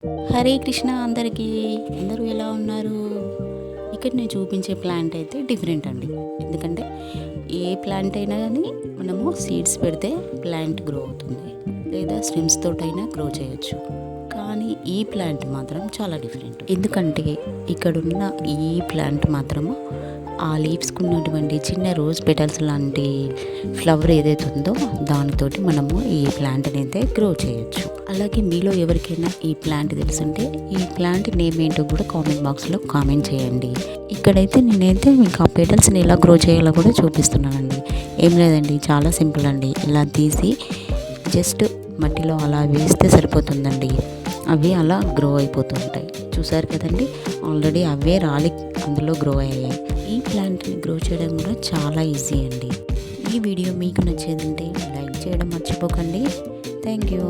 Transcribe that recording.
హరే కృష్ణ అందరికీ. అందరూ ఎలా ఉన్నారు? ఇక్కడ నేను చూపించే ప్లాంట్ అయితే డిఫరెంట్ అండి. ఎందుకంటే ఏ ప్లాంట్ అయినా కానీ మనము సీడ్స్ పెడితే ప్లాంట్ గ్రో అవుతుంది, లేదా స్టెమ్స్ తోటైనా గ్రో చేయొచ్చు. కానీ ఈ ప్లాంట్ మాత్రం చాలా డిఫరెంట్. ఎందుకంటే ఇక్కడున్న ఈ ప్లాంట్ మాత్రము ఆ లీవ్స్కి ఉన్నటువంటి చిన్న రోజ్ పెటల్స్ లాంటి ఫ్లవర్ ఏదైతే ఉందో దానితోటి మనము ఈ ప్లాంట్ని అయితే గ్రో చేయొచ్చు. అలాగే మీలో ఎవరికైనా ఈ ప్లాంట్ తెలుసుంటే ఈ ప్లాంట్ నేమ్ ఏంటో కూడా కామెంట్ బాక్స్లో కామెంట్ చేయండి. ఇక్కడైతే నేనైతే మీకు ఆ పెటల్స్ని ఎలా గ్రో చేయాలో కూడా చూపిస్తున్నానండి. ఏం లేదండి, చాలా సింపుల్ అండి. ఇలా తీసి జస్ట్ మట్టిలో అలా వేస్తే సరిపోతుందండి. అవి అలా గ్రో అయిపోతూ ఉంటాయి. చూసారు కదండి, ఆల్రెడీ అవే రాలి అందులో గ్రో అయ్యాయి. ఈ ప్లాంట్ని గ్రో చేయడం కూడా చాలా ఈజీ అండి. ఈ వీడియో మీకు నచ్చేదంటే లైక్ చేయడం మర్చిపోకండి. Thank you.